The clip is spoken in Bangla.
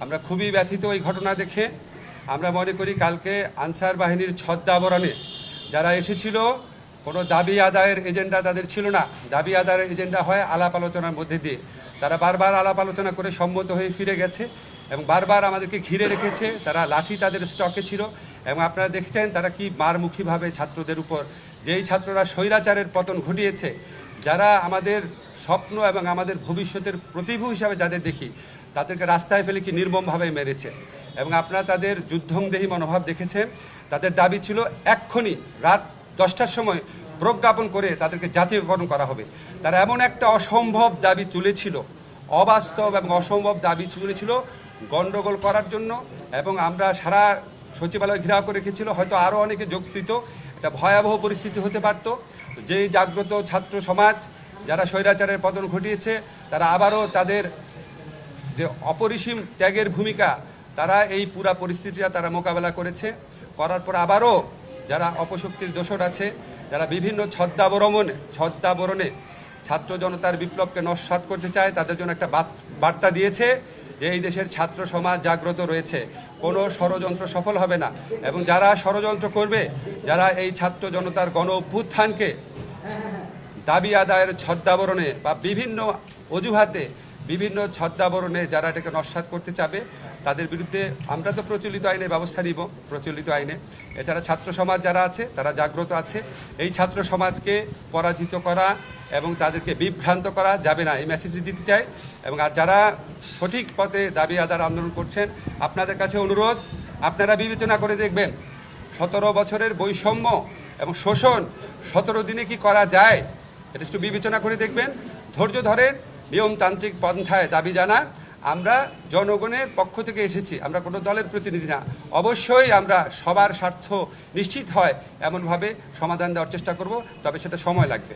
আমরা খুবই ব্যথিত এই ঘটনা দেখে। আমরা মনে করি কালকে আনসার বাহিনীর ছদ্মাবরণে যারা এসেছিল কোনো দাবি আদায়ের এজেন্ডা তাদের ছিল না। দাবি আদায়ের এজেন্ডা হয় আলাপ আলোচনার মধ্যে দিয়ে। তারা বারবার আলাপ আলোচনা করে সম্মত হয়ে ফিরে গেছে এবং বারবার আমাদেরকে ঘিরে রেখেছে। তারা লাঠি তাদের স্টকে ছিল এবং আপনারা দেখছেন তারা কি মারমুখীভাবে ছাত্রদের উপর, যেই ছাত্ররা স্বৈরাচারের পতন ঘটিয়েছে, যারা আমাদের স্বপ্ন এবং আমাদের ভবিষ্যতের প্রতিভূ হিসাবে যাদের দেখি, তাদেরকে রাস্তায় ফেলে কি নির্মমভাবে মেরেছে। এবং আপনারা তাদের যুদ্ধংদেহী মনোভাব দেখেছেন। তাদের দাবি ছিল এক্ষুনি রাত 10টার সময় প্রজ্ঞাপন করে তাদেরকে জাতীয়করণ করা হবে। তারা এমন একটা অসম্ভব দাবি তুলেছিল, অবাস্তব এবং অসম্ভব দাবি তুলেছিল গণ্ডগোল করার জন্য। এবং আমরা সারা সচিবালয় ঘেরাও করে রেখেছিল, হয়তো আরও অনেকে যোগ দিত। একটা ভয়াবহ পরিস্থিতি হতে পারত। যেই জাগ্রত ছাত্র সমাজ যারা স্বৈরাচারের পতন ঘটিয়েছে, তারা আবারও তাদের যে অপরিসীম ত্যাগের ভূমিকা, তারা এই পুরা পরিস্থিতিটা তারা মোকাবেলা করার পর আবারও যারা অপশক্তির দোসর আছে, যারা বিভিন্ন ছদ্মাবরণে ছাত্র জনতার বিপ্লবকে নস্যাৎ করতে চায়, তাদের জন্য একটা বার্তা দিয়েছে যে এই দেশের ছাত্র সমাজ জাগ্রত রয়েছে, কোনো ষড়যন্ত্র সফল হবে না। এবং যারা ষড়যন্ত্র করবে, যারা এই ছাত্র জনতার গণ অভ্যুত্থানকে দাবি আদায়ের ছদ্মাবরণে বা বিভিন্ন অজুহাতে, বিভিন্ন ছদ্মাবরণে যারা এটাকে নস্যাৎ করতে চাবে, তাদের বিরুদ্ধে আমরা তো প্রচলিত আইনে ব্যবস্থা নিব, প্রচলিত আইনে। এছাড়া ছাত্র সমাজ যারা আছে তারা জাগ্রত আছে। এই ছাত্র সমাজকে পরাজিত করা এবং তাদেরকে বিভ্রান্ত করা যাবে না, এই মেসেজ দিতে চাই। এবং আর যারা সঠিক পথে দাবি আদার আন্দোলন করছেন, আপনাদের কাছে অনুরোধ, আপনারা বিবেচনা করে দেখবেন 17 বছরের বৈষম্য এবং শোষণ 17 দিনে কি করা যায়, এটা একটু বিবেচনা করে দেখবেন। ধৈর্য ধরেন, নিয়মতান্ত্রিক পন্থায় দাবি জানা। আমরা জনগণের পক্ষ থেকে এসেছি, আমরা কোনো দলের প্রতিনিধি না। অবশ্যই আমরা সবার স্বার্থ নিশ্চিত হয় এমনভাবে সমাধান দেওয়ার চেষ্টা করব, তবে সেটা সময় লাগবে।